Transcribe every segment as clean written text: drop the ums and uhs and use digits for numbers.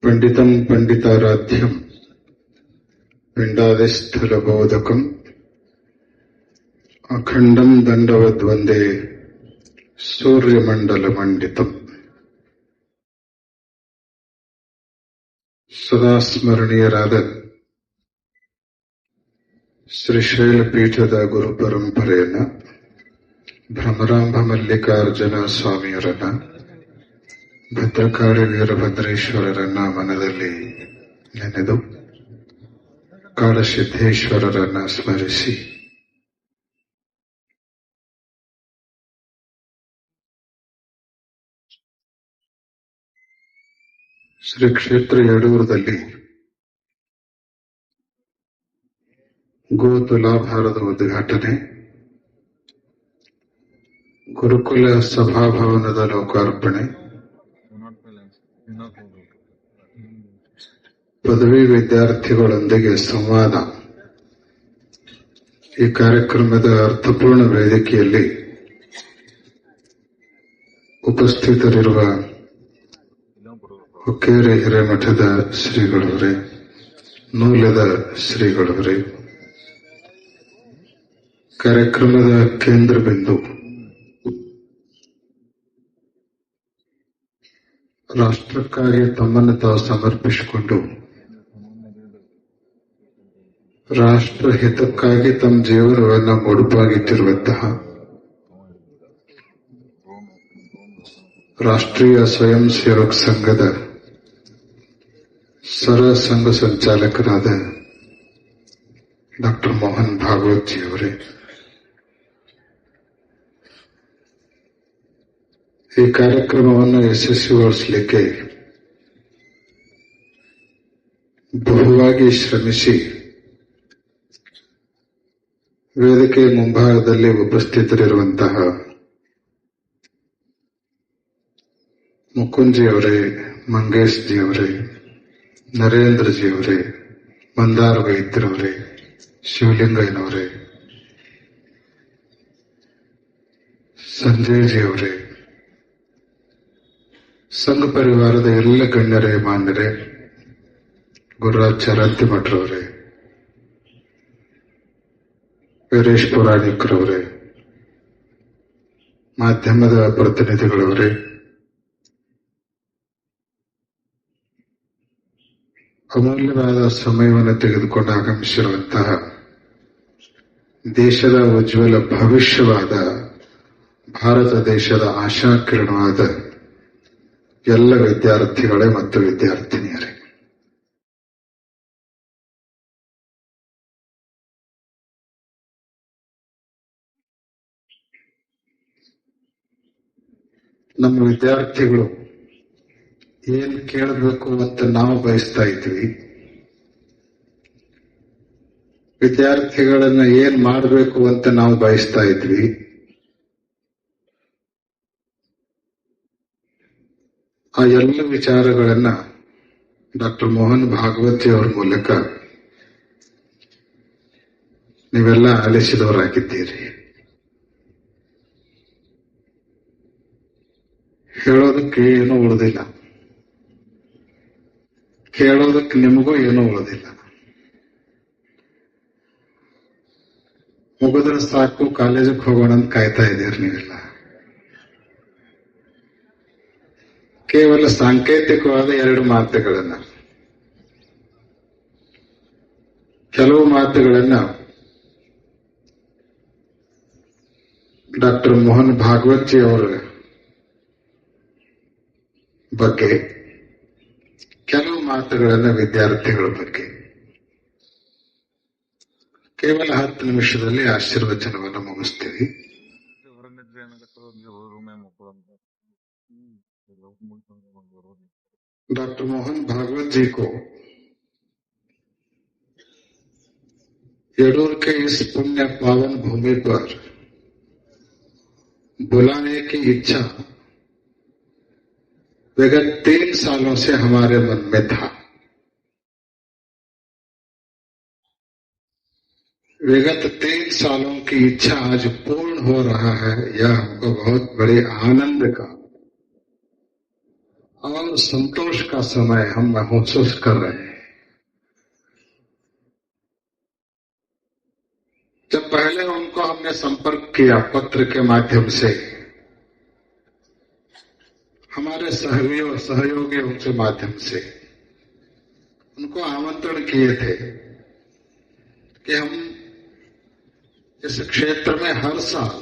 पंडितं पंडिताराध्यं पिंडादिस्थलबोधकं अखंडं दंडवद्वंदे सूर्यमंडलमंडितम् सदा ಸ್ಮರಣೀಯರಾದ ಶ್ರೀಶೈಲ ಪೀಠದ ಗುರು ಪರಂಪರೆಯನ್ನ ಭ್ರಮರಾಂಭ ಮಲ್ಲಿಕಾರ್ಜುನ ಸ್ವಾಮಿಯವರನ್ನ ಭದ್ರಕಾಳಿ ವೀರಭದ್ರೇಶ್ವರರನ್ನ ಮನದಲ್ಲಿ ನೆನೆದು ಕಾಳಸಿದ್ದೇಶ್ವರರನ್ನ ಸ್ಮರಿಸಿ ಶ್ರೀ ಕ್ಷೇತ್ರ ಯಡೂರದಲ್ಲಿ ಗೋ ತುಲಾಭಾರದ ಉದ್ಘಾಟನೆ, ಗುರುಕುಲ ಸಭಾಭವನದ ಲೋಕಾರ್ಪಣೆ, ಪದವಿ ವಿದ್ಯಾರ್ಥಿಗಳೊಂದಿಗೆ ಸಂವಾದ. ಈ ಕಾರ್ಯಕ್ರಮದ ಅರ್ಥಪೂರ್ಣ ವೇದಿಕೆಯಲ್ಲಿ ಉಪಸ್ಥಿತರಿರುವ ಹುಕ್ಕೇರಿ ಹಿರೇಮಠದ ಶ್ರೀಗಳವರೇ, ನೂಲದ ಶ್ರೀಗಳವರೇ, ಕಾರ್ಯಕ್ರಮದ ಕೇಂದ್ರ ಬಿಂದು ರಾಷ್ಟ್ರಕ್ಕಾಗಿ ತಮ್ಮನ್ನು ತಾವು ಸಮರ್ಪಿಸಿಕೊಂಡು ರಾಷ್ಟ್ರ ಹಿತಕ್ಕಾಗಿ ತಮ್ಮ ಜೀವನವನ್ನು ಮುಡುಪಾಗಿಟ್ಟಿರುವಂತಹ ರಾಷ್ಟ್ರೀಯ ಸ್ವಯಂ ಸೇವಕ ಸಂಘದ ಸಂಘ ಸಂಚಾಲಕರಾದ ಡಾಕ್ಟರ್ ಮೋಹನ್ ಭಾಗವತ್ ಜಿಯವರೇ, ಈ ಕಾರ್ಯಕ್ರಮವನ್ನು ಯಶಸ್ವಿಗೊಳಿಸಲಿಕ್ಕೆ ಬಹುವಾಗಿ ಶ್ರಮಿಸಿ ವೇದಿಕೆ ಮುಂಭಾಗದಲ್ಲಿ ಉಪಸ್ಥಿತರಿರುವಂತಹ ಮುಕುಂದ್ಜಿಯವರೇ, ಮಂಗೇಶ್ ಜಿಯವರೇ, ನರೇಂದ್ರ ಜಿಯವರೇ, ಮಂದಾರ ವೈದ್ಯರವರೇ, ಶಿವಲಿಂಗಯ್ಯನವರೇ, ಸಂಜಯ್ ಜಿಯವರೇ, ಸಂಘ ಪರಿವಾರದ ಎಲ್ಲ ಗಣ್ಯರೇ, ಮಾನ್ಯರೇ, ಗುರುರಾಜ್ ಚರಂತಿಮಠರವರೇ, ವೀರೇಶ್ ಪುರಾಣಿಕರವರೇ, ಮಾಧ್ಯಮದ ಪ್ರತಿನಿಧಿಗಳವರೇ, ಅಮೂಲ್ಯವಾದ ಸಮಯವನ್ನು ತೆಗೆದುಕೊಂಡು ಆಗಮಿಸಿರುವಂತಹ ದೇಶದ ಉಜ್ವಲ ಭವಿಷ್ಯವಾದ ಭಾರತ ದೇಶದ ಆಶಾಕಿರಣವಾದ ಎಲ್ಲ ವಿದ್ಯಾರ್ಥಿಗಳೇ ಮತ್ತು ವಿದ್ಯಾರ್ಥಿನಿಯರೇ, ನಮ್ಮ ವಿದ್ಯಾರ್ಥಿಗಳು ಏನ್ ಕೇಳಬೇಕು ಅಂತ ನಾವು ಬಯಸ್ತಾ ಇದ್ವಿ, ವಿದ್ಯಾರ್ಥಿಗಳನ್ನ ಏನ್ ಮಾಡಬೇಕು ಅಂತ ನಾವು ಬಯಸ್ತಾ ಇದ್ವಿ, ಆ ಎಲ್ಲ ವಿಚಾರಗಳನ್ನ ಡಾಕ್ಟರ್ ಮೋಹನ್ ಭಾಗವತಿ ಅವರ ಮೂಲಕ ನೀವೆಲ್ಲ ಆಲಿಸಿದವರಾಗಿದ್ದೀರಿ. ಹೇಳೋದಕ್ಕೆ ಏನೂ ಉಳಿದಿಲ್ಲ, ಕೇಳೋದಕ್ಕೆ ನಿಮಗೂ ಏನೂ ಉಳಿದಿಲ್ಲ. ಮುಗಿದ್ರೆ ಸಾಕು, ಕಾಲೇಜಿಗೆ ಹೋಗೋಣ ಅಂತ ಕಾಯ್ತಾ ಇದ್ದೀರಿ ನೀವೆಲ್ಲ. ಕೇವಲ ಸಾಂಕೇತಿಕವಾದ ಎರಡು ಮಾತುಗಳನ್ನ, ಕೆಲವು ಮಾತುಗಳನ್ನ ಡಾಕ್ಟರ್ ಮೋಹನ್ ಭಾಗವತ್ ಜಿ ಅವರ ಬಗ್ಗೆ, ಕೆಲವು ಮಾತುಗಳನ್ನ ವಿದ್ಯಾರ್ಥಿಗಳ ಬಗ್ಗೆ. ಕೇವಲ 10 ನಿಮಿಷದಲ್ಲಿ ಆಶೀರ್ವಚನವನ್ನು ಮುಗಿಸ್ತೀವಿ. डॉक्टर मोहन भागवत जी को यडूर के इस पुण्य पावन भूमि पर बुलाने की इच्छा विगत 3 सालों से हमारे मन में था. विगत 3 सालों की इच्छा आज पूर्ण हो रहा है. यह हमको बहुत बड़े आनंद का और संतोष का समय हम महसूस कर रहे हैं। जब पहले उनको हमने संपर्क किया पत्र के माध्यम से, हमारे सहयोगियों के माध्यम से उनको आमंत्रण किए थे कि हम इस क्षेत्र में हर साल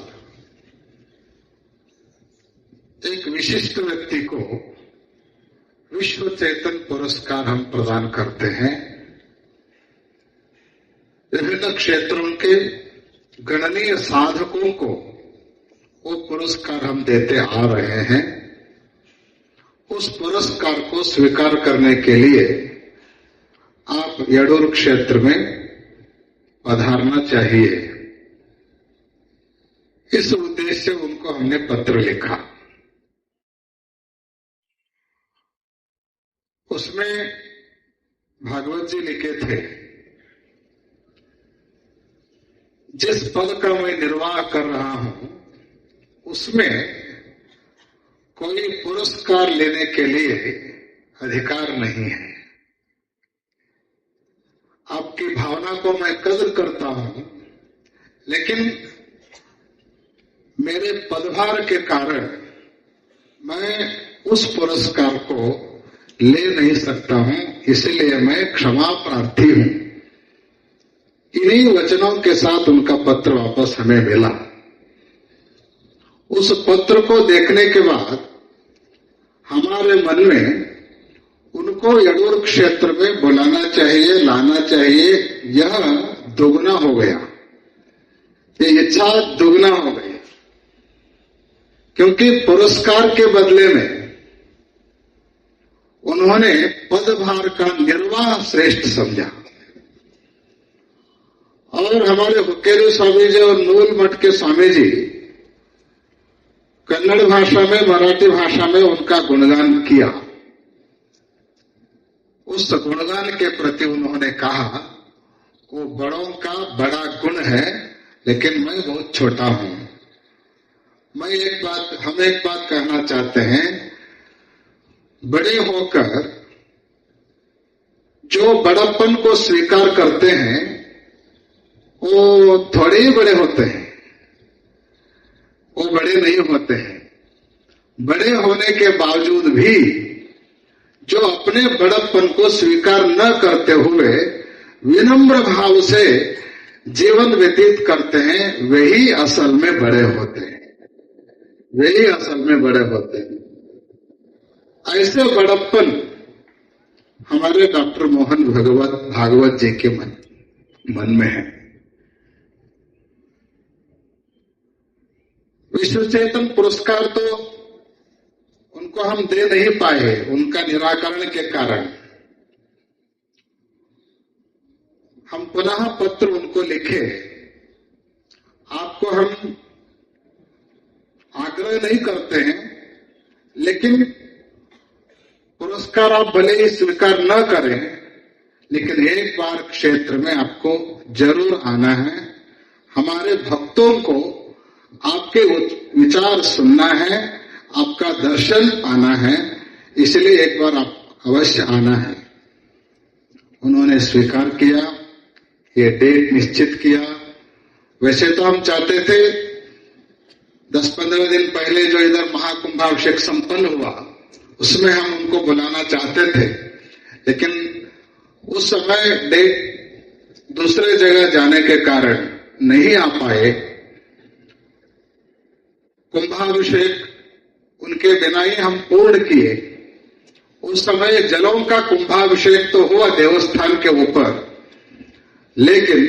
एक विशिष्ट व्यक्ति को विश्व चेतन पुरस्कार हम प्रदान करते हैं। विभिन्न क्षेत्रों के गणनीय साधकों को वो पुरस्कार हम देते आ रहे हैं। उस पुरस्कार को स्वीकार करने के लिए आप यडूर क्षेत्र में पधारना चाहिए। इस उद्देश्य से उनको हमने पत्र लिखा। उसमें भागवत जी लिखे थे, जिस पद का मैं निर्वाह कर रहा हूं उसमें कोई पुरस्कार लेने के लिए अधिकार नहीं है। आपकी भावना को मैं कदर करता हूं, लेकिन मेरे पदभार के कारण मैं उस पुरस्कार को ले नहीं सकता हूं, इसलिए मैं क्षमा प्रार्थी हूं। इन्हीं वचनों के साथ उनका पत्र वापस हमें मिला। उस पत्र को देखने के बाद हमारे मन में उनको यडूर क्षेत्र में बुलाना चाहिए, लाना चाहिए, यह दुगना हो गया। ये इच्छा दुगना हो गई, क्योंकि पुरस्कार के बदले में उन्होंने पदभार का निर्वाह श्रेष्ठ समझा। और हमारे हुक्केरी स्वामी जी और नूल मठ के स्वामी जी कन्नड़ भाषा में, मराठी भाषा में उनका गुणगान किया। उस गुणगान के प्रति उन्होंने कहा, वो बड़ों का बड़ा गुण है, लेकिन मैं बहुत छोटा हूं। हम एक बात कहना चाहते हैं, बड़े होकर जो बड़प्पन को स्वीकार करते हैं वो थोड़े ही बड़े होते हैं, वो बड़े नहीं होते हैं। बड़े होने के बावजूद भी जो अपने बड़प्पन को स्वीकार न करते हुए विनम्र भाव से जीवन व्यतीत करते हैं, वही असल में बड़े होते हैं। वही असल में बड़े होते हैं। ऐसे बड़प्पन हमारे डॉक्टर मोहन भागवत जी के मन में है। विश्व चेतन पुरस्कार तो उनको हम दे नहीं पाए, उनका निराकरण के कारण। हम पुनः पत्र उनको लिखे। आपको हम आग्रह नहीं करते हैं, लेकिन पुरस्कार आप भले ही स्वीकार न करें, लेकिन एक बार क्षेत्र में आपको जरूर आना है। हमारे भक्तों को आपके विचार सुनना है, आपका दर्शन पाना है, इसलिए एक बार आप अवश्य आना है। उन्होंने स्वीकार किया, ये डेट निश्चित किया। वैसे तो हम चाहते थे 10-15 दिन पहले जो इधर महाकुंभाभिषेक संपन्न हुआ उसमें हम उनको बुलाना चाहते थे, लेकिन उस समय डेट दूसरे जगह जाने के कारण नहीं आ पाए। कुंभाभिषेक उनके बिना ही हम पूर्ण किए। उस समय जलों का कुंभाभिषेक तो हुआ देवस्थान के ऊपर, लेकिन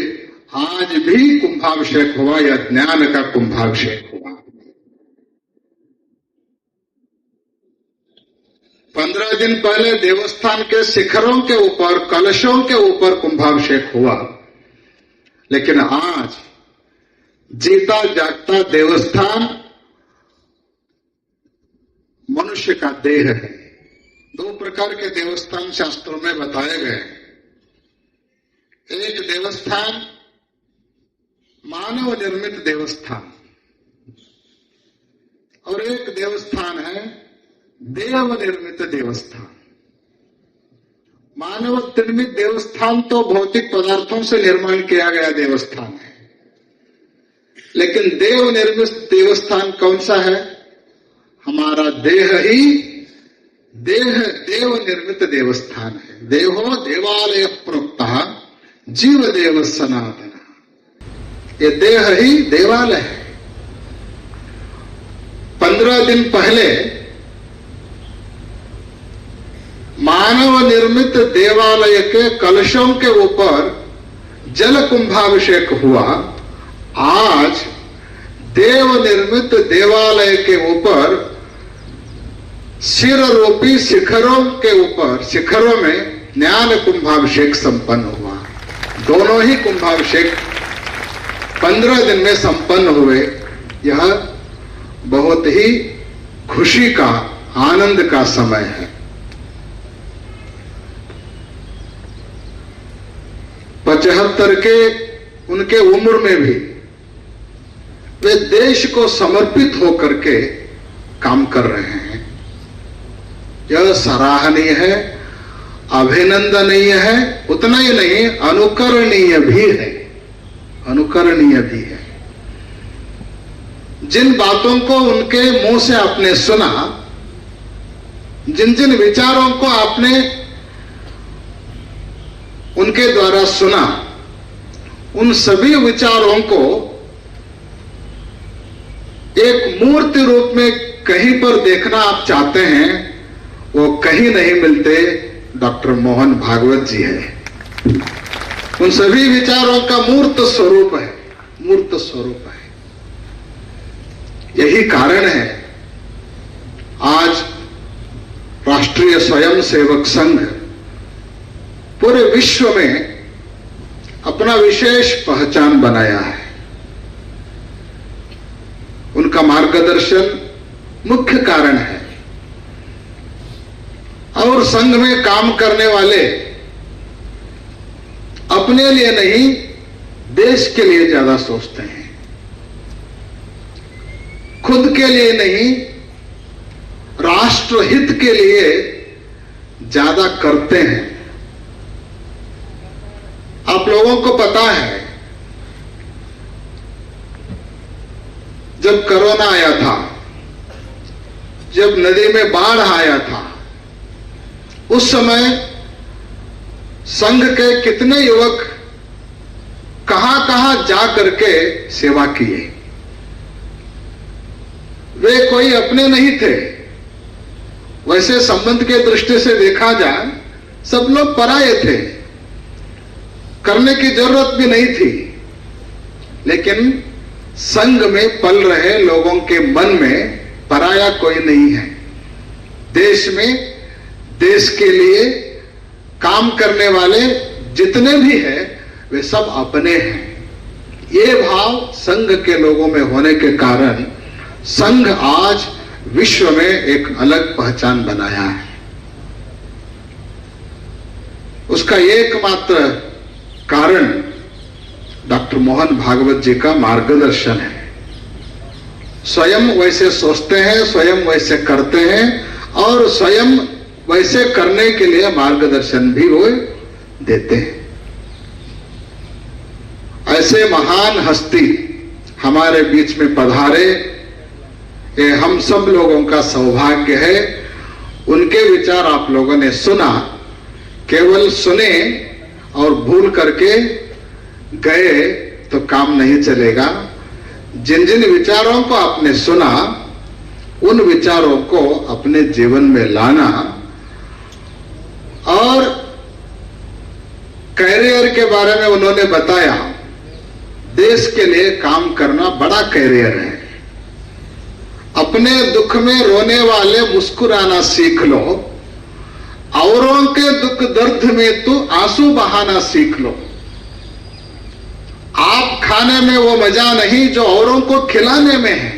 आज भी कुंभाभिषेक हुआ या ज्ञान का कुंभाभिषेक हुआ। 15 दिन पहले देवस्थान के शिखरों के ऊपर, कलशों के ऊपर कुंभाभिषेक हुआ, लेकिन आज जीता जागता देवस्थान मनुष्य का देह है। 2 प्रकार के देवस्थान शास्त्रों में बताए गए। एक देवस्थान मानव निर्मित देवस्थान, और एक देवस्थान है देव निर्मित देवस्थान। मानव निर्मित देवस्थान तो भौतिक पदार्थों से निर्माण किया गया देवस्थान है, लेकिन देव निर्मित देवस्थान कौन सा है? हमारा देह ही देव निर्मित देवस्थान है। देहो देवालय प्रोक्ता जीव देव सनातन। ये देह ही देवालय है। 15 दिन पहले मानव निर्मित देवालय के कलशों के ऊपर जल कुंभाभिषेक हुआ। आज देव निर्मित देवालय के ऊपर सिररूपी शिखरों में ज्ञान कुंभाभिषेक संपन्न हुआ। दोनों ही कुंभाभिषेक 15 दिन में संपन्न हुए। यह बहुत ही खुशी का, आनंद का समय है। 75 के उनके उम्र में भी वे देश को समर्पित होकर के काम कर रहे हैं। यह सराहनीय है, अभिनंदनीय है, उतना ही नहीं अनुकरणीय भी है। अनुकरणीय भी है। जिन बातों को उनके मुंह से आपने सुना, जिन जिन विचारों को आपने उनके द्वारा सुना, उन सभी विचारों को एक मूर्ति रूप में कहीं पर देखना आप चाहते हैं, वो कहीं नहीं मिलते। डॉक्टर मोहन भागवत जी है। उन सभी विचारों का मूर्त स्वरूप है, मूर्त स्वरूप है। यही कारण है आज राष्ट्रीय स्वयंसेवक संघ पूरे विश्व में अपना विशेष पहचान बनाया है। उनका मार्गदर्शन मुख्य कारण है। और संघ में काम करने वाले अपने लिए नहीं, देश के लिए ज्यादा सोचते हैं। खुद के लिए नहीं, राष्ट्रहित के लिए ज्यादा करते हैं। आप लोगों को पता है, जब कोरोना आया था, जब नदी में बाढ़ आया था, उस समय संघ के कितने युवक कहां कहां जा करके सेवा किए। वे कोई अपने नहीं थे। वैसे संबंध के दृष्टि से देखा जाए, सब लोग पराये थे, करने की जरूरत भी नहीं थी। लेकिन संघ में पल रहे लोगों के मन में पराया कोई नहीं है। देश में देश के लिए काम करने वाले जितने भी हैं, वे सब अपने हैं। ये भाव संघ के लोगों में होने के कारण संघ आज विश्व में एक अलग पहचान बनाया है। उसका एकमात्र कारण डॉक्टर मोहन भागवत जी का मार्गदर्शन है। स्वयं वैसे सोचते हैं, स्वयं वैसे करते हैं और स्वयं वैसे करने के लिए मार्गदर्शन भी वो देते हैं। ऐसे महान हस्ती हमारे बीच में पधारे, ये हम सब लोगों का सौभाग्य है। उनके विचार आप लोगों ने सुना, केवल सुने और भूल करके गए तो काम नहीं चलेगा। जिन जिन विचारों को आपने सुना, उन विचारों को अपने जीवन में लाना और कैरियर के बारे में उन्होंने बताया। देश के लिए काम करना बड़ा कैरियर है। अपने दुख में रोने वाले मुस्कुराना सीख लो, औरों के दुख दर्द में तो आंसू बहाना सीख लो। आप खाने में वो मजा नहीं जो औरों को खिलाने में है।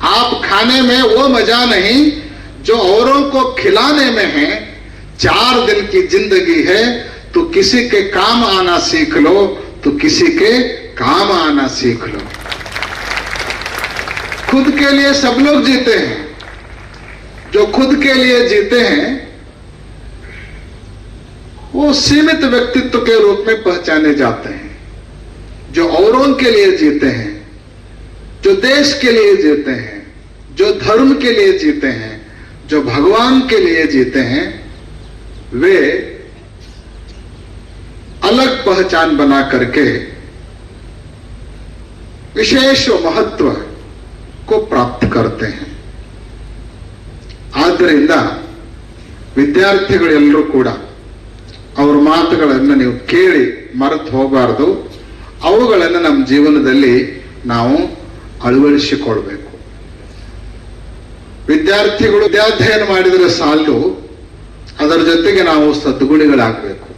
आप खाने में वो मजा नहीं जो औरों को खिलाने में है। 4 दिन की जिंदगी है, तो किसी के काम आना सीख लो, तो किसी के काम आना सीख लो। खुद के लिए सब लोग जीते हैं, जो खुद के लिए जीते हैं वो सीमित व्यक्तित्व के रूप में पहचाने जाते हैं। जो औरों के लिए जीते हैं, जो देश के लिए जीते हैं, जो धर्म के लिए जीते हैं, जो भगवान के लिए जीते हैं, वे अलग पहचान बना करके विशेष महत्व को प्राप्त करते हैं। ಆದ್ದರಿಂದ ವಿದ್ಯಾರ್ಥಿಗಳೆಲ್ಲರೂ ಕೂಡ ಅವರ ಮಾತುಗಳನ್ನು ನೀವು ಕೇಳಿ ಮರೆತು ಹೋಗಬಾರದು. ಅವುಗಳನ್ನು ನಮ್ಮ ಜೀವನದಲ್ಲಿ ನಾವು ಅಳವಡಿಸಿಕೊಳ್ಬೇಕು. ವಿದ್ಯಾರ್ಥಿಗಳು ವಿದ್ಯಾಧ್ಯಯನ ಮಾಡಿದರೆ ಸಾಲು, ಅದರ ಜೊತೆಗೆ ನಾವು ಸದ್ಗುಣಿಗಳಾಗಬೇಕು,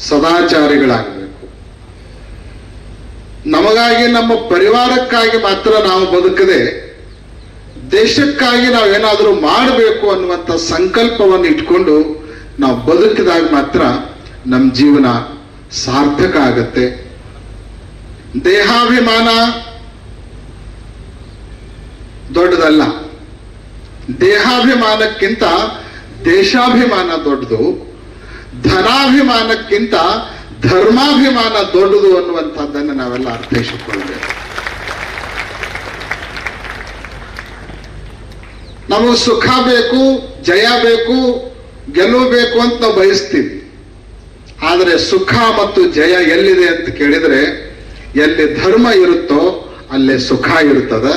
ಸದಾಚಾರಿಗಳಾಗಬೇಕು. ನಮಗಾಗಿ ನಮ್ಮ ಪರಿವಾರಕ್ಕಾಗಿ ಮಾತ್ರ ನಾವು ಬದುಕದೆ ದೇಶಕ್ಕಾಗಿ ನಾವೇನಾದರೂ ಮಾಡಬೇಕು ಅನ್ನುವಂಥ ಸಂಕಲ್ಪವನ್ನು ಇಟ್ಕೊಂಡು ನಾವು ಬದುಕಿದಾಗ ಮಾತ್ರ ನಮ್ಮ ಜೀವನ ಸಾರ್ಥಕ ಆಗತ್ತೆ. ದೇಹಾಭಿಮಾನ ದೊಡ್ಡದಲ್ಲ, ದೇಹಾಭಿಮಾನಕ್ಕಿಂತ ದೇಶಾಭಿಮಾನ ದೊಡ್ಡದು, ಧನಾಭಿಮಾನಕ್ಕಿಂತ ಧರ್ಮಾಭಿಮಾನ ದೊಡ್ಡದು ಅನ್ನುವಂಥದ್ದನ್ನು ನಾವೆಲ್ಲ ಅರ್ಥೈಸಿಕೊಳ್ಬೇಕು. ನಮಗೆ ಸುಖ ಬೇಕು, ಜಯ ಬೇಕು, ಗೆಲುವು ಬೇಕು ಅಂತ ನಾವು ಬಯಸ್ತೀವಿ. ಆದರೆ ಸುಖ ಮತ್ತು ಜಯ ಎಲ್ಲಿದೆ ಅಂತ ಕೇಳಿದ್ರೆ, ಎಲ್ಲಿ ಧರ್ಮ ಇರುತ್ತೋ ಅಲ್ಲೇ ಸುಖ ಇರ್ತದೆ,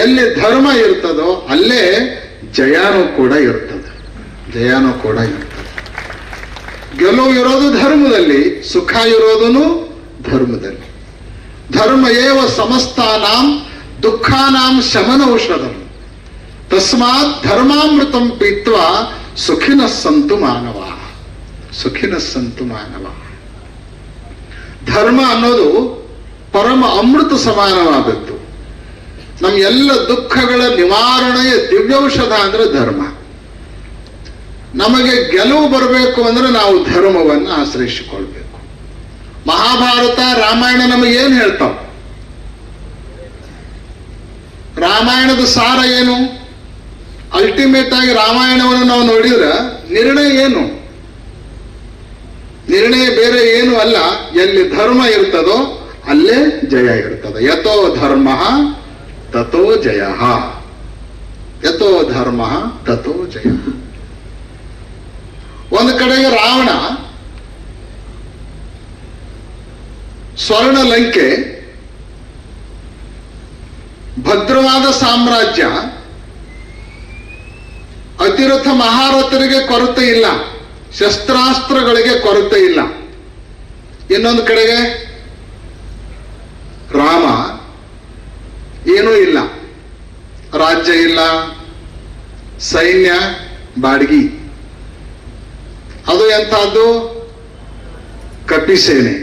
ಎಲ್ಲಿ ಧರ್ಮ ಇರ್ತದೋ ಅಲ್ಲೇ ಜಯನೂ ಕೂಡ ಇರ್ತದೆ, ಜಯನೂ ಕೂಡ ಇರ್ತದೆ. ಗೆಲುವು ಇರೋದು ಧರ್ಮದಲ್ಲಿ, ಸುಖ ಇರೋದನು ಧರ್ಮದಲ್ಲಿ. ಧರ್ಮ ಏವ ಸಮಸ್ತಾನಾಂ ದುಃಖಾನಾಂ ಶಮನೌಷಧಂ ತಸ್ಮಾತ್ ಧರ್ಮಾಮೃತಂ ಪೀತ್ವಾ ಸುಖಿನ ಸಂತು ಮಾನವ, ಸುಖಿನ ಸಂತು ಮಾನವ. ಧರ್ಮ ಅನ್ನೋದು ಪರಮ ಅಮೃತ ಸಮಾನವಾದದ್ದು. ನಮ್ಮ ಎಲ್ಲ ದುಃಖಗಳ ನಿವಾರಣೆಯ ದಿವ್ಯೌಷಧ ಅಂದ್ರೆ ಧರ್ಮ. ನಮಗೆ ಗೆಲುವು ಬರಬೇಕು ಅಂದ್ರೆ ನಾವು ಧರ್ಮವನ್ನು ಆಶ್ರಯಿಸಿಕೊಳ್ಬೇಕು. ಮಹಾಭಾರತ, ರಾಮಾಯಣ ನಮಗೇನು ಹೇಳ್ತಾವ? ರಾಮಾಯಣದ ಸಾರ ಏನು? ಅಲ್ಟಿಮೇಟ್ ಆಗಿ ರಾಮಾಯಣವನ್ನು ನಾವು ನೋಡಿದ್ರೆ ನಿರ್ಣಯ ಏನು? ನಿರ್ಣಯ ಬೇರೆ ಏನು ಅಲ್ಲ, ಎಲ್ಲಿ ಧರ್ಮ ಇರ್ತದೋ ಅಲ್ಲೇ ಜಯ ಇರ್ತದೆ. ಯಥೋ ಧರ್ಮ ತಥೋ ಜಯ, ಯಥೋ ಧರ್ಮ ತಥೋ ಜಯ. ಒಂದು ಕಡೆಗೆ ರಾವಣ ಸ್ವರ್ಣ ಲಂಕೆ, ಭದ್ರವಾದ ಸಾಮ್ರಾಜ್ಯ, ಅತಿರಥ ಮಹಾರಥರಿಗೆ ಕೊರತೆ ಇಲ್ಲ, ಶಸ್ತ್ರಾಸ್ತ್ರಗಳಿಗೆ ಕೊರತೆ ಇಲ್ಲ. ಇನ್ನೊಂದು ಕಡೆಗೆ ರಾಮ ಏನೂ ಇಲ್ಲ, ರಾಜ್ಯ ಇಲ್ಲ, ಸೈನ್ಯ ಬಾಡ್ಗಿ. ಅದು ಎಂಥದ್ದು? ಕಪಿಸೇನೆ,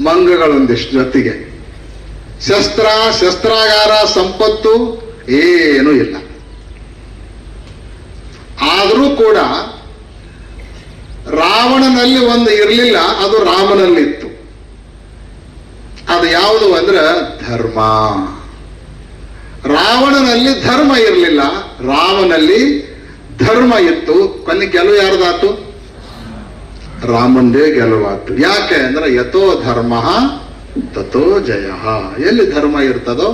ಮಂಗಗಳೊಂದಿಷ್ಟು ಜೊತೆಗೆ, ಶಸ್ತ್ರಾಗಾರ, ಸಂಪತ್ತು ಏನೂ ಇಲ್ಲ. ಆದರೂ ಕೂಡ ರಾವಣನಲ್ಲಿ ಒಂದು ಇರಲಿಲ್ಲ, ಅದು ರಾಮನಲ್ಲಿತ್ತು. ಅದು ಯಾವುದು ಅಂದ್ರೆ ಧರ್ಮ. ರಾವಣನಲ್ಲಿ ಧರ್ಮ ಇರಲಿಲ್ಲ, ರಾಮನಲ್ಲಿ ಧರ್ಮ ಇತ್ತು. ಕೊನೆ ಗೆಲುವು ಯಾರ್ದಾತು? ರಾಮಂದೇ ಗೆಲುವಾತು. ಯಾಕೆ ಅಂದ್ರೆ ಯಥೋ ಧರ್ಮ ತಥೋ ಜಯ. ಎಲ್ಲಿ ಧರ್ಮ ಇರ್ತದೋ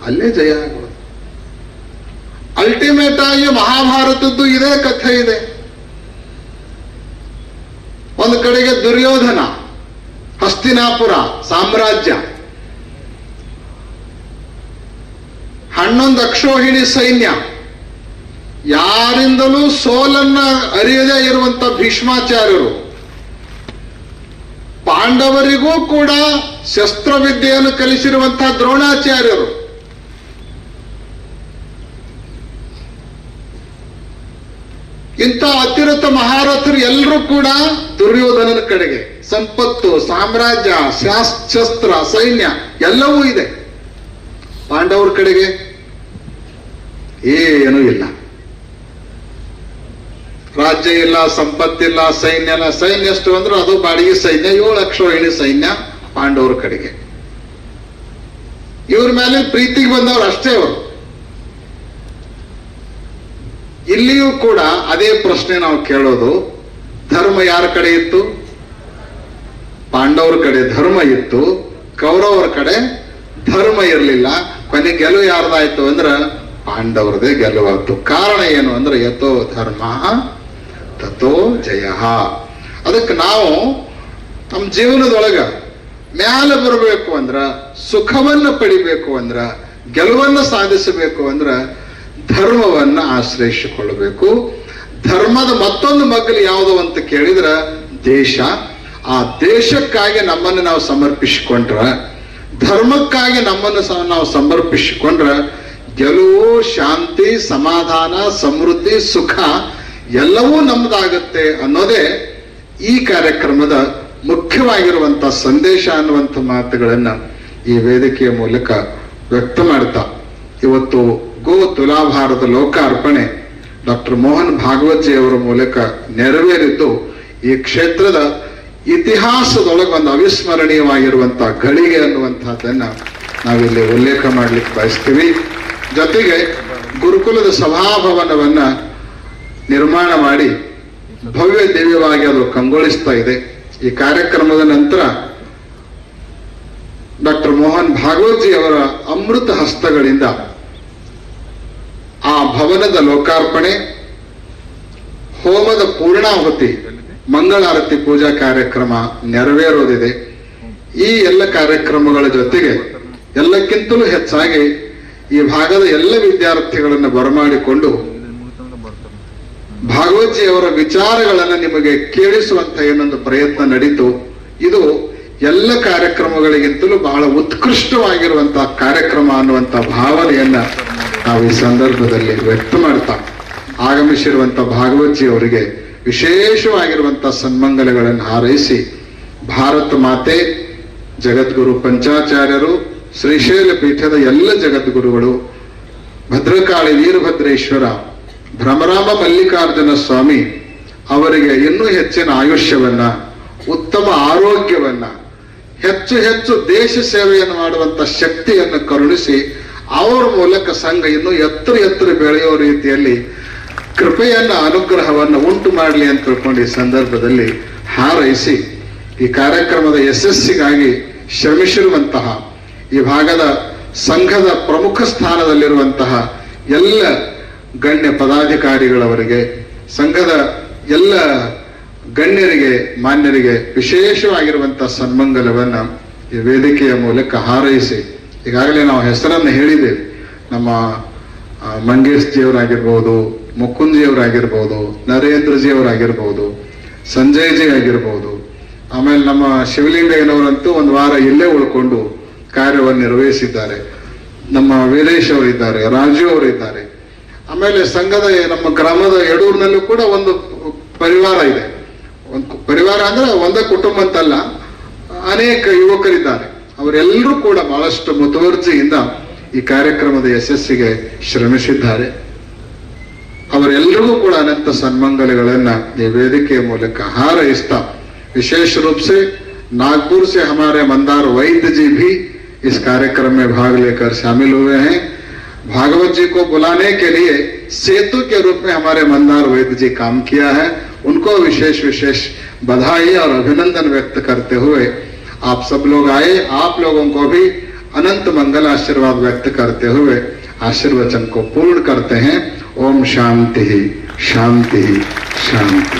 ಅಲ್ಲೇ ಜಯ ಆಗೋದು. ಅಲ್ಟಿಮೇಟ್ ಆಗಿ ಮಹಾಭಾರತದ್ದು ಇದೇ ಕಥೆ ಇದೆ. ಒಂದು ಕಡೆಗೆ ದುರ್ಯೋಧನ, ಹಸ್ತಿನಾಪುರ ಸಾಮ್ರಾಜ್ಯ, 11 ಅಕ್ಷೋಹಿಣಿ ಸೈನ್ಯ, ಯಾರಿಂದಲೂ ಸೋಲನ್ನ ಅರಿಯದೇ ಇರುವಂತ ಭೀಷ್ಮಾಚಾರ್ಯರು, ಪಾಂಡವರಿಗೂ ಕೂಡ ಶಸ್ತ್ರವಿದ್ಯೆಯನ್ನು ಕಲಿಸಿರುವಂತಹ ದ್ರೋಣಾಚಾರ್ಯರು, ಇಂಥ ಅತಿರಥ ಮಹಾರಥರು ಎಲ್ಲರೂ ಕೂಡ ದುರ್ಯೋಧನನ ಕಡೆಗೆ. ಸಂಪತ್ತು, ಸಾಮ್ರಾಜ್ಯ, ಶಸ್ತ್ರ, ಸೈನ್ಯ ಎಲ್ಲವೂ ಇದೆ. ಪಾಂಡವರ ಕಡೆಗೆ ಏನೂ ಇಲ್ಲ. ರಾಜ್ಯ ಇಲ್ಲ, ಸಂಪತ್ತಿಲ್ಲ, ಸೈನ್ಯ ಇಲ್ಲ. ಸೈನ್ಯ ಎಷ್ಟು ಅಂದ್ರೆ ಅದು ಬಾಡಿಗೆ ಸೈನ್ಯ, 7 ಅಕ್ಷೋಹಿಣಿ ಸೈನ್ಯ ಪಾಂಡವರ ಕಡೆಗೆ. ಇವ್ರ ಮೇಲೆ ಪ್ರೀತಿಗೆ ಬಂದವರು ಅಷ್ಟೇ ಅವರು. ಇಲ್ಲಿಯೂ ಕೂಡ ಅದೇ ಪ್ರಶ್ನೆ ನಾವು ಕೇಳೋದು, ಧರ್ಮ ಯಾರ ಕಡೆ ಇತ್ತು? ಪಾಂಡವರ ಕಡೆ ಧರ್ಮ ಇತ್ತು, ಕೌರವರ ಕಡೆ ಧರ್ಮ ಇರಲಿಲ್ಲ. ಕೊನೆ ಗೆಲುವು ಯಾರ್ದಾಯ್ತು ಅಂದ್ರ ಪಾಂಡವರದೇ ಗೆಲುವಾಯ್ತು. ಕಾರಣ ಏನು ಅಂದ್ರೆ ಯಥೋ ಧರ್ಮ ತಥೋ ಜಯ. ಅದಕ್ಕೆ ನಾವು ನಮ್ಮ ಜೀವನದೊಳಗ ಮ್ಯಾಲ ಬರಬೇಕು ಅಂದ್ರ, ಸುಖವನ್ನ ಪಡಿಬೇಕು ಅಂದ್ರ, ಗೆಲುವನ್ನ ಸಾಧಿಸಬೇಕು ಅಂದ್ರ ಧರ್ಮವನ್ನ ಆಶ್ರಯಿಸಿಕೊಳ್ಳಬೇಕು. ಧರ್ಮದ ಮತ್ತೊಂದು ಮಗ್ಗಲು ಯಾವುದು ಅಂತ ಕೇಳಿದ್ರ ದೇಶ. ಆ ದೇಶಕ್ಕಾಗಿ ನಮ್ಮನ್ನು ನಾವು ಸಮರ್ಪಿಸಿಕೊಂಡ್ರ, ಧರ್ಮಕ್ಕಾಗಿ ನಮ್ಮನ್ನು ನಾವು ಸಮರ್ಪಿಸಿಕೊಂಡ್ರ ಗೆಲುವು, ಶಾಂತಿ, ಸಮಾಧಾನ, ಸಮೃದ್ಧಿ, ಸುಖ ಎಲ್ಲವೂ ನಮ್ದಾಗತ್ತೆ ಅನ್ನೋದೇ ಈ ಕಾರ್ಯಕ್ರಮದ ಮುಖ್ಯವಾಗಿರುವಂತ ಸಂದೇಶ ಅನ್ನುವಂಥ ಮಾತುಗಳನ್ನ ಈ ವೇದಿಕೆಯ ಮೂಲಕ ವ್ಯಕ್ತ ಮಾಡ್ತಾ, ಇವತ್ತು ಗೋ ತುಲಾಭಾರದ ಲೋಕಾರ್ಪಣೆ ಡಾಕ್ಟರ್ ಮೋಹನ್ ಭಾಗವತ್ ಅವರ ಮೂಲಕ ನೆರವೇರಿದ್ದು ಈ ಕ್ಷೇತ್ರದ ಇತಿಹಾಸದೊಳಗೆ ಒಂದು ಅವಿಸ್ಮರಣೀಯವಾಗಿರುವಂತಹ ಗಳಿಗೆ ಅನ್ನುವಂತಹದ್ದನ್ನ ನಾವಿಲ್ಲಿ ಉಲ್ಲೇಖ ಮಾಡ್ಲಿಕ್ಕೆ ಬಯಸ್ತೀವಿ. ಜೊತೆಗೆ ಗುರುಕುಲದ ಸಭಾಭವನವನ್ನ ನಿರ್ಮಾಣ ಮಾಡಿ ಭವ್ಯ ದಿವ್ಯವಾಗಿ ಅದು ಕಂಗೊಳಿಸ್ತಾ ಇದೆ. ಈ ಕಾರ್ಯಕ್ರಮದ ನಂತರ ಡಾಕ್ಟರ್ ಮೋಹನ್ ಭಾಗವತ್ ಅವರ ಅಮೃತ ಹಸ್ತಗಳಿಂದ ಆ ಭವನದ ಲೋಕಾರ್ಪಣೆ, ಹೋಮದ ಪೂರ್ಣಾಹುತಿ, ಮಂಗಳಾರತಿ ಪೂಜಾ ಕಾರ್ಯಕ್ರಮ ನೆರವೇರೋದಿದೆ. ಈ ಎಲ್ಲ ಕಾರ್ಯಕ್ರಮಗಳ ಜೊತೆಗೆ ಎಲ್ಲಕ್ಕಿಂತಲೂ ಹೆಚ್ಚಾಗಿ ಈ ಭಾಗದ ಎಲ್ಲ ವಿದ್ಯಾರ್ಥಿಗಳನ್ನು ಬರಮಾಡಿಕೊಂಡು ಭಾಗವತ್ ಅವರ ವಿಚಾರಗಳನ್ನು ನಿಮಗೆ ಕೇಳಿಸುವಂತ ಏನೊಂದು ಪ್ರಯತ್ನ ನಡೀತು. ಇದು ಎಲ್ಲ ಕಾರ್ಯಕ್ರಮಗಳಿಗಿಂತಲೂ ಬಹಳ ಉತ್ಕೃಷ್ಟವಾಗಿರುವಂತಹ ಕಾರ್ಯಕ್ರಮ ಅನ್ನುವಂತ ಭಾವನೆಯನ್ನ ನಾವು ಈ ಸಂದರ್ಭದಲ್ಲಿ ವ್ಯಕ್ತ ಮಾಡ್ತಾ ಆಗಮಿಸಿರುವಂತ ಭಾಗವತ್ ಅವರಿಗೆ ವಿಶೇಷವಾಗಿರುವಂತಹ ಸನ್ಮಂಗಲಗಳನ್ನು ಹಾರೈಸಿ, ಭಾರತ ಮಾತೆ, ಜಗದ್ಗುರು ಪಂಚಾಚಾರ್ಯರು, ಶ್ರೀಶೈಲ ಪೀಠದ ಎಲ್ಲ ಜಗದ್ಗುರುಗಳು, ಭದ್ರಕಾಳಿ ವೀರಭದ್ರೇಶ್ವರ, ಭ್ರಮರಾಮ ಮಲ್ಲಿಕಾರ್ಜುನ ಸ್ವಾಮಿ ಅವರಿಗೆ ಇನ್ನೂ ಹೆಚ್ಚಿನ ಆಯುಷ್ಯವನ್ನ, ಉತ್ತಮ ಆರೋಗ್ಯವನ್ನ, ಹೆಚ್ಚು ಹೆಚ್ಚು ದೇಶ ಸೇವೆಯನ್ನು ಮಾಡುವಂತ ಶಕ್ತಿಯನ್ನು ಕರುಣಿಸಿ ಅವರ ಮೂಲಕ ಸಂಘ ಇನ್ನೂ ಎತ್ತರ ಬೆಳೆಯೋ ರೀತಿಯಲ್ಲಿ ಕೃಪೆಯನ್ನ, ಅನುಗ್ರಹವನ್ನು ಉಂಟು ಮಾಡಲಿ ಅಂತ ತಿಳ್ಕೊಂಡು ಈ ಸಂದರ್ಭದಲ್ಲಿ ಹಾರೈಸಿ, ಈ ಕಾರ್ಯಕ್ರಮದ ಯಶಸ್ಸಿಗಾಗಿ ಶ್ರಮಿಸಿರುವಂತಹ ಈ ಭಾಗದ ಸಂಘದ ಪ್ರಮುಖ ಸ್ಥಾನದಲ್ಲಿರುವಂತಹ ಎಲ್ಲ ಗಣ್ಯ ಪದಾಧಿಕಾರಿಗಳವರಿಗೆ, ಸಂಘದ ಎಲ್ಲ ಗಣ್ಯರಿಗೆ, ಮಾನ್ಯರಿಗೆ ವಿಶೇಷವಾಗಿರುವಂತಹ ಸನ್ಮಂಗಲವನ್ನ ಈ ವೇದಿಕೆಯ ಮೂಲಕ ಹಾರೈಸಿ, ಈಗಾಗಲೇ ನಾವು ಹೆಸರನ್ನು ಹೇಳಿದ್ದೇವೆ. ನಮ್ಮ ಮಂಗೇಶ್ ಜಿಯವರಾಗಿರ್ಬೋದು, ಮುಕುಂದ್ಜಿಯವರಾಗಿರ್ಬೋದು, ನರೇಂದ್ರಜಿಯವರಾಗಿರ್ಬೋದು, ಸಂಜಯ್ ಜಿ ಆಗಿರ್ಬೋದು, ಆಮೇಲೆ ನಮ್ಮ ಶಿವಲಿಂಗಯ್ಯನವರಂತೂ ಒಂದು ವಾರ ಇಲ್ಲೇ ಉಳ್ಕೊಂಡು ಕಾರ್ಯವನ್ನು ನಿರ್ವಹಿಸಿದ್ದಾರೆ. ನಮ್ಮ ವೀರೇಶ್ ಅವರಿದ್ದಾರೆ, ರಾಜು ಅವರಿದ್ದಾರೆ. ಆಮೇಲೆ ಸಂಘದ ನಮ್ಮ ಗ್ರಾಮದ ಯಡೂರಿನಲ್ಲೂ ಕೂಡ ಒಂದು ಪರಿವಾರ ಇದೆ. ಒಂದು ಪರಿವಾರ ಅಂದ್ರೆ ಒಂದೇ ಕುಟುಂಬ ಅಂತಲ್ಲ, ಅನೇಕ ಯುವಕರಿದ್ದಾರೆ. ಅವರೆಲ್ಲರೂ ಕೂಡ ಬಹಳಷ್ಟು ಮುತುವರ್ಜಿಯಿಂದ ಈ ಕಾರ್ಯಕ್ರಮದ ಯಶಸ್ಸಿಗೆ ಶ್ರಮಿಸಿದ್ದಾರೆ. ಅವರೆಲ್ಲರಿಗೂ ಕೂಡ ಅನಂತ सन्मंगलಗಳನ್ನ ಈ ವೇದಿಕೆಯ ಮೂಲಕ ಹಾರೈಸ್ತಾ, विशेष रूप से नागपुर से हमारे मंदार वैद्य जी भी इस कार्यक्रम में भाग लेकर शामिल हुए हैं. भागवत जी को बुलाने के लिए सेतु के रूप में हमारे मंदार वैद्य जी काम किया है. उनको विशेष बधाई और अभिनंदन व्यक्त करते हुए आप सब लोग आए. आप लोगों को भी अनंत मंगल आशीर्वाद व्यक्त करते हुए आशीर्वचन को पूर्ण करते हैं. ओम शांति शांति शांति.